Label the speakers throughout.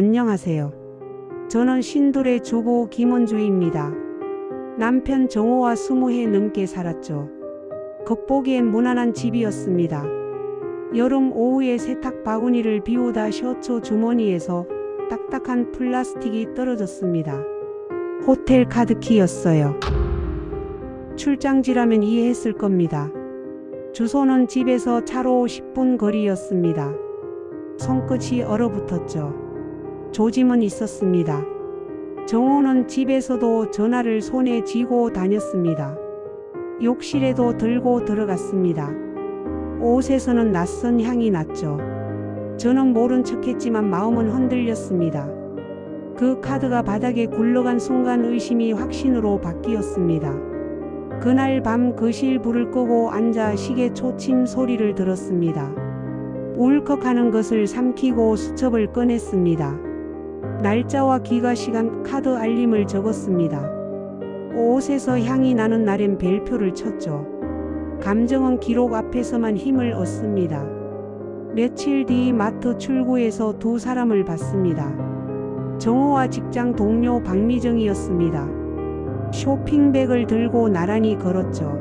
Speaker 1: 안녕하세요. 저는 신둘의 주부 김은주입니다. 남편 정호와 20해 넘게 살았죠. 겉보기엔 무난한 집이었습니다. 여름 오후에 세탁 바구니를 비우다 셔츠 주머니에서 딱딱한 플라스틱이 떨어졌습니다. 호텔 카드키였어요. 출장지라면 이해했을 겁니다. 주소는 집에서 차로 10분 거리였습니다. 손끝이 얼어붙었죠. 조짐은 있었습니다. 정호는 집에서도 전화를 손에 쥐고 다녔습니다. 욕실에도 들고 들어갔습니다. 옷에서는 낯선 향이 났죠. 저는 모른 척했지만 마음은 흔들렸습니다. 그 카드가 바닥에 굴러간 순간 의심이 확신으로 바뀌었습니다. 그날 밤 거실 불을 끄고 앉아 시계 초침 소리를 들었습니다. 울컥하는 것을 삼키고 수첩을 꺼냈습니다. 날짜와 기가 시간 카드 알림을 적었습니다. 옷에서 향이 나는 날엔 벨표를 쳤죠. 감정은 기록 앞에서만 힘을 얻습니다. 며칠 뒤 마트 출구에서 두 사람을 봤습니다. 정호와 직장 동료 박미정이었습니다. 쇼핑백을 들고 나란히 걸었죠.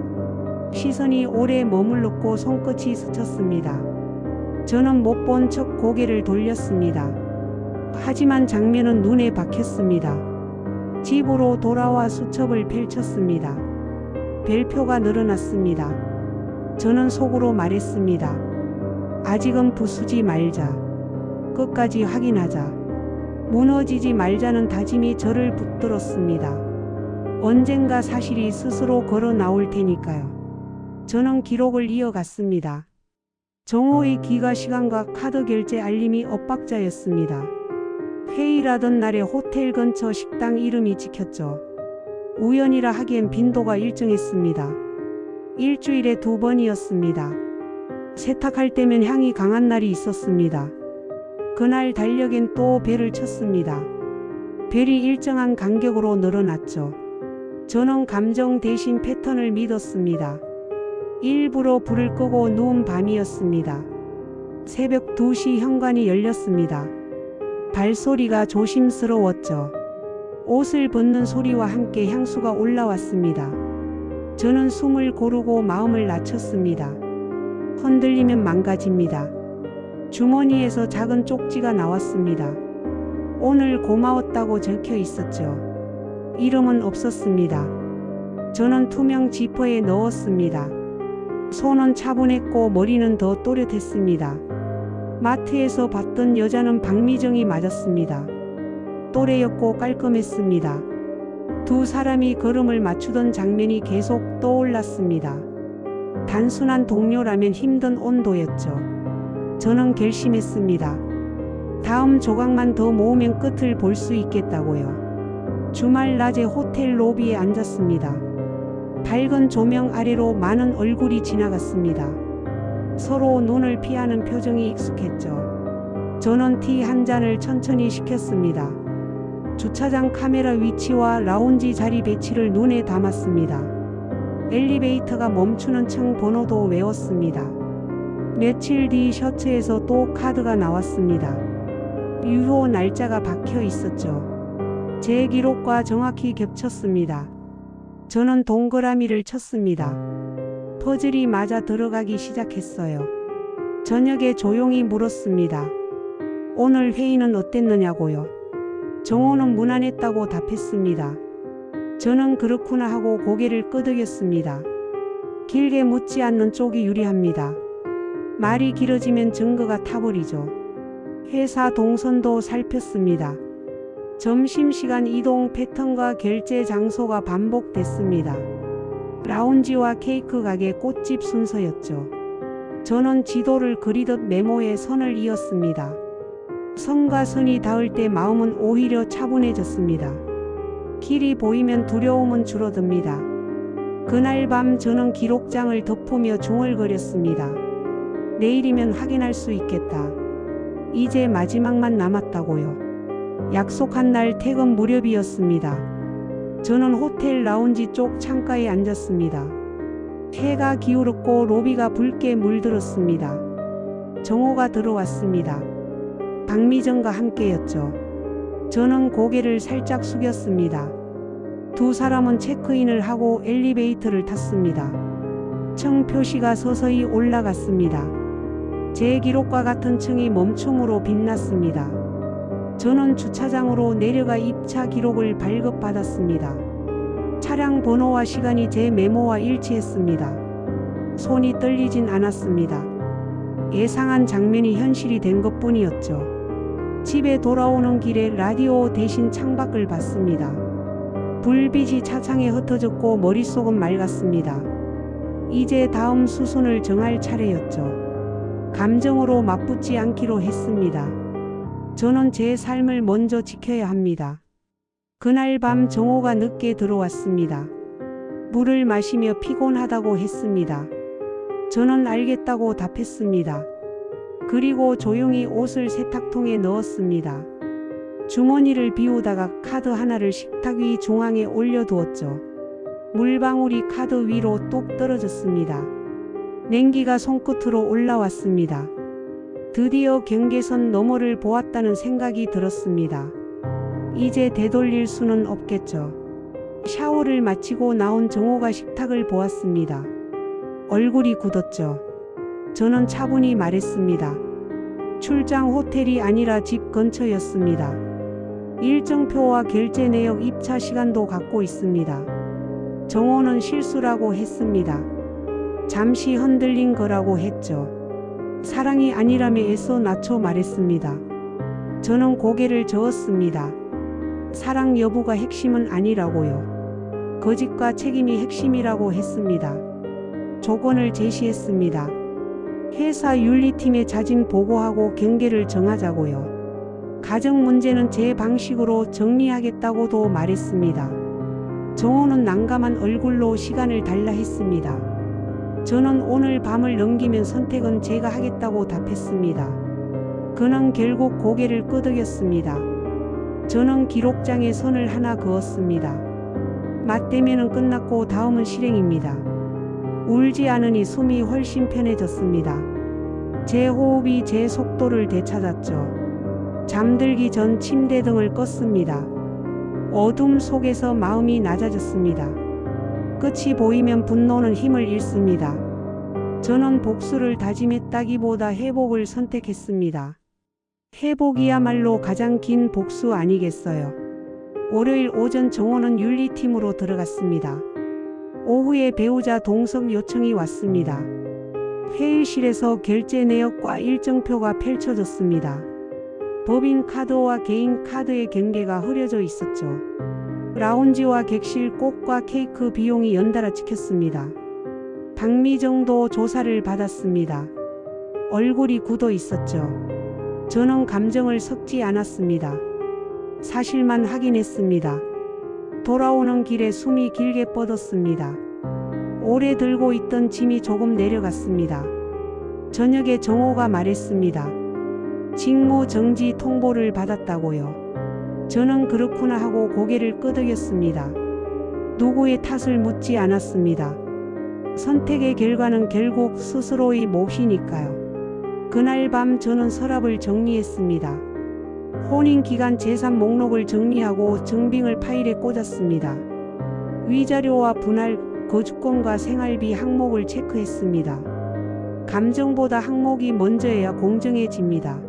Speaker 1: 시선이 오래 머물렀고 손끝이 스쳤습니다. 저는 못 본 척 고개를 돌렸습니다. 하지만 장면은 눈에 박혔습니다. 집으로 돌아와 수첩을 펼쳤습니다. 별표가 늘어났습니다. 저는 속으로 말했습니다. 아직은 부수지 말자. 끝까지 확인하자. 무너지지 말자는 다짐이 저를 붙들었습니다. 언젠가 사실이 스스로 걸어 나올 테니까요. 저는 기록을 이어갔습니다. 정호의 기가 시간과 카드 결제 알림이 엇박자였습니다. 회의라던 날에 호텔 근처 식당 이름이 찍혔죠. 우연이라 하기엔 빈도가 일정했습니다. 일주일에 2번이었습니다. 세탁할 때면 향이 강한 날이 있었습니다. 그날 달력엔 또 벨을 쳤습니다. 벨이 일정한 간격으로 늘어났죠. 저는 감정 대신 패턴을 믿었습니다. 일부러 불을 끄고 누운 밤이었습니다. 새벽 2시 현관이 열렸습니다. 발소리가 조심스러웠죠. 옷을 벗는 소리와 함께 향수가 올라왔습니다. 저는 숨을 고르고 마음을 낮췄습니다. 흔들리면 망가집니다. 주머니에서 작은 쪽지가 나왔습니다. 오늘 고마웠다고 적혀 있었죠. 이름은 없었습니다. 저는 투명 지퍼에 넣었습니다. 손은 차분했고 머리는 더 또렷했습니다. 마트에서 봤던 여자는 박미정이 맞았습니다. 또래였고 깔끔했습니다. 두 사람이 걸음을 맞추던 장면이 계속 떠올랐습니다. 단순한 동료라면 힘든 온도였죠. 저는 결심했습니다. 다음 조각만 더 모으면 끝을 볼 수 있겠다고요. 주말 낮에 호텔 로비에 앉았습니다. 밝은 조명 아래로 많은 얼굴이 지나갔습니다. 서로 눈을 피하는 표정이 익숙했죠. 저는 티 한 잔을 천천히 시켰습니다. 주차장 카메라 위치와 라운지 자리 배치를 눈에 담았습니다. 엘리베이터가 멈추는 층 번호도 외웠습니다. 며칠 뒤 셔츠에서 또 카드가 나왔습니다. 유효 날짜가 박혀 있었죠. 제 기록과 정확히 겹쳤습니다. 저는 동그라미를 쳤습니다. 퍼즐이 맞아 들어가기 시작했어요. 저녁에 조용히 물었습니다. 오늘 회의는 어땠느냐고요. 정호는 무난했다고 답했습니다. 저는 그렇구나 하고 고개를 끄덕였습니다. 길게 묻지 않는 쪽이 유리합니다. 말이 길어지면 증거가 타버리죠. 회사 동선도 살폈습니다. 점심시간 이동 패턴과 결제 장소가 반복됐습니다. 라운지와 케이크 가게, 꽃집 순서였죠. 저는 지도를 그리듯 메모에 선을 이었습니다. 선과 선이 닿을 때 마음은 오히려 차분해졌습니다. 길이 보이면 두려움은 줄어듭니다. 그날 밤 저는 기록장을 덮으며 중얼거렸습니다. 내일이면 확인할 수 있겠다. 이제 마지막만 남았다고요. 약속한 날 퇴근 무렵이었습니다. 저는 호텔 라운지 쪽 창가에 앉았습니다. 해가 기울었고 로비가 붉게 물들었습니다. 정호가 들어왔습니다. 박미정과 함께였죠. 저는 고개를 살짝 숙였습니다. 두 사람은 체크인을 하고 엘리베이터를 탔습니다. 층 표시가 서서히 올라갔습니다. 제 기록과 같은 층이 멈춤으로 빛났습니다. 저는 주차장으로 내려가 입차 기록을 발급받았습니다. 차량 번호와 시간이 제 메모와 일치했습니다. 손이 떨리진 않았습니다. 예상한 장면이 현실이 된 것뿐이었죠. 집에 돌아오는 길에 라디오 대신 창밖을 봤습니다. 불빛이 차창에 흩어졌고 머릿속은 맑았습니다. 이제 다음 수순을 정할 차례였죠. 감정으로 맞붙지 않기로 했습니다. 저는 제 삶을 먼저 지켜야 합니다. 그날 밤 정호가 늦게 들어왔습니다. 물을 마시며 피곤하다고 했습니다. 저는 알겠다고 답했습니다. 그리고 조용히 옷을 세탁통에 넣었습니다. 주머니를 비우다가 카드 하나를 식탁 위 중앙에 올려두었죠. 물방울이 카드 위로 뚝 떨어졌습니다. 냉기가 손끝으로 올라왔습니다. 드디어 경계선 너머를 보았다는 생각이 들었습니다. 이제 되돌릴 수는 없겠죠. 샤워를 마치고 나온 정호가 식탁을 보았습니다. 얼굴이 굳었죠. 저는 차분히 말했습니다. 출장 호텔이 아니라 집 근처였습니다. 일정표와 결제 내역 입차 시간도 갖고 있습니다. 정호는 실수라고 했습니다. 잠시 흔들린 거라고 했죠. 사랑이 아니라며 애써 낮춰 말했습니다. 저는 고개를 저었습니다. 사랑 여부가 핵심은 아니라고요. 거짓과 책임이 핵심이라고 했습니다. 조건을 제시했습니다. 회사 윤리팀에 자진 보고하고 경계를 정하자고요. 가정 문제는 제 방식으로 정리하겠다고도 말했습니다. 정호는 난감한 얼굴로 시간을 달라 했습니다. 저는 오늘 밤을 넘기면 선택은 제가 하겠다고 답했습니다. 그는 결국 고개를 끄덕였습니다. 저는 기록장에 선을 하나 그었습니다. 맞대면은 끝났고 다음은 실행입니다. 울지 않으니 숨이 훨씬 편해졌습니다. 제 호흡이 제 속도를 되찾았죠. 잠들기 전 침대 등을 껐습니다. 어둠 속에서 마음이 낮아졌습니다. 끝이 보이면 분노는 힘을 잃습니다. 저는 복수를 다짐했다기보다 회복을 선택했습니다. 회복이야말로 가장 긴 복수 아니겠어요. 월요일 오전 정호는 윤리팀으로 들어갔습니다. 오후에 배우자 동석 요청이 왔습니다. 회의실에서 결제 내역과 일정표가 펼쳐졌습니다. 법인 카드와 개인 카드의 경계가 흐려져 있었죠. 라운지와 객실 꽃과 케이크 비용이 연달아 찍혔습니다. 박미정도 조사를 받았습니다. 얼굴이 굳어 있었죠. 저는 감정을 섞지 않았습니다. 사실만 확인했습니다. 돌아오는 길에 숨이 길게 뻗었습니다. 오래 들고 있던 짐이 조금 내려갔습니다. 저녁에 정호가 말했습니다. 직무 정지 통보를 받았다고요. 저는 그렇구나 하고 고개를 끄덕였습니다. 누구의 탓을 묻지 않았습니다. 선택의 결과는 결국 스스로의 몫이니까요. 그날 밤 저는 서랍을 정리했습니다. 혼인기간 재산 목록을 정리하고 증빙을 파일에 꽂았습니다. 위자료와 분할, 거주권과 생활비 항목을 체크했습니다. 감정보다 항목이 먼저여야 공정해집니다.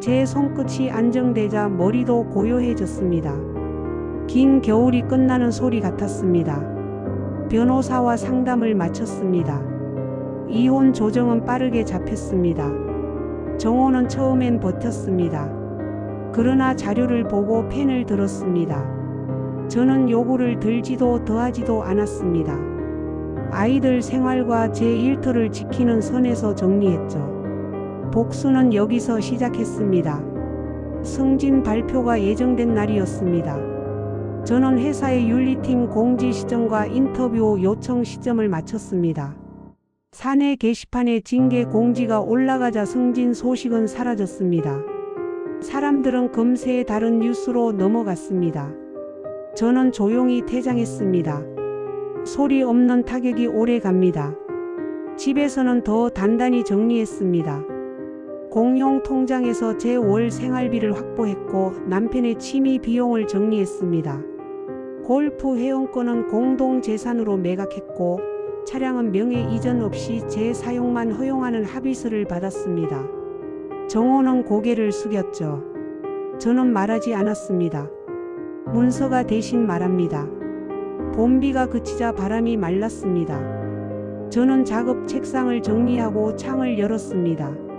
Speaker 1: 제 손끝이 안정되자 머리도 고요해졌습니다. 긴 겨울이 끝나는 소리 같았습니다. 변호사와 상담을 마쳤습니다. 이혼 조정은 빠르게 잡혔습니다. 정호는 처음엔 버텼습니다. 그러나 자료를 보고 펜을 들었습니다. 저는 요구를 들지도 더하지도 않았습니다. 아이들 생활과 제 일터를 지키는 선에서 정리했죠. 복수는 여기서 시작했습니다. 승진 발표가 예정된 날이었습니다. 저는 회사의 윤리팀 공지 시점과 인터뷰 요청 시점을 맞췄습니다. 사내 게시판에 징계 공지가 올라가자 승진 소식은 사라졌습니다. 사람들은 금세 다른 뉴스로 넘어갔습니다. 저는 조용히 퇴장했습니다. 소리 없는 타격이 오래 갑니다. 집에서는 더 단단히 정리했습니다. 공용 통장에서 제 월 생활비를 확보했고 남편의 취미 비용을 정리했습니다. 골프 회원권은 공동재산으로 매각했고 차량은 명의 이전 없이 제 사용만 허용하는 합의서를 받았습니다. 정호는 고개를 숙였죠. 저는 말하지 않았습니다. 문서가 대신 말합니다. 봄비가 그치자 바람이 말랐습니다. 저는 작업 책상을 정리하고 창을 열었습니다.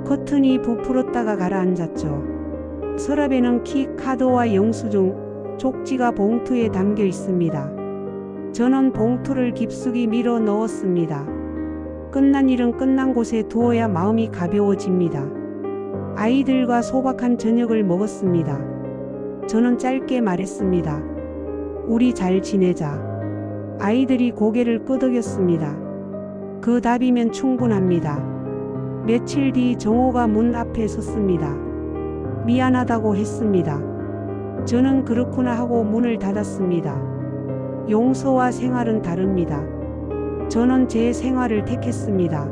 Speaker 1: 커튼이 부풀었다가 가라앉았죠. 서랍에는 키, 카드와 영수증, 쪽지가 봉투에 담겨 있습니다. 저는 봉투를 깊숙이 밀어 넣었습니다. 끝난 일은 끝난 곳에 두어야 마음이 가벼워집니다. 아이들과 소박한 저녁을 먹었습니다. 저는 짧게 말했습니다. 우리 잘 지내자. 아이들이 고개를 끄덕였습니다. 그 답이면 충분합니다. 며칠 뒤 정호가 문 앞에 섰습니다. 미안하다고 했습니다. 저는 그렇구나 하고 문을 닫았습니다. 용서와 생활은 다릅니다. 저는 제 생활을 택했습니다.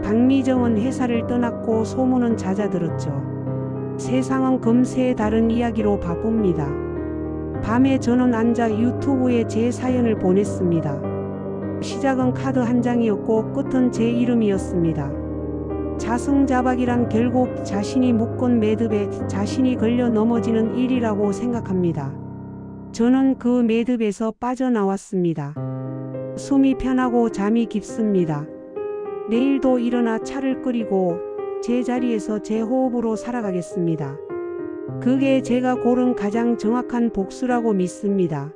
Speaker 1: 박미정은 회사를 떠났고 소문은 잦아들었죠. 세상은 금세 다른 이야기로 바쁩니다. 밤에 저는 앉아 유튜브에 제 사연을 보냈습니다. 시작은 카드 한 장이었고 끝은 제 이름이었습니다. 자승자박이란 결국 자신이 묶은 매듭에 자신이 걸려 넘어지는 일이라고 생각합니다. 저는 그 매듭에서 빠져나왔습니다. 숨이 편하고 잠이 깊습니다. 내일도 일어나 차를 끓이고 제 자리에서 제 호흡으로 살아가겠습니다. 그게 제가 고른 가장 정확한 복수라고 믿습니다.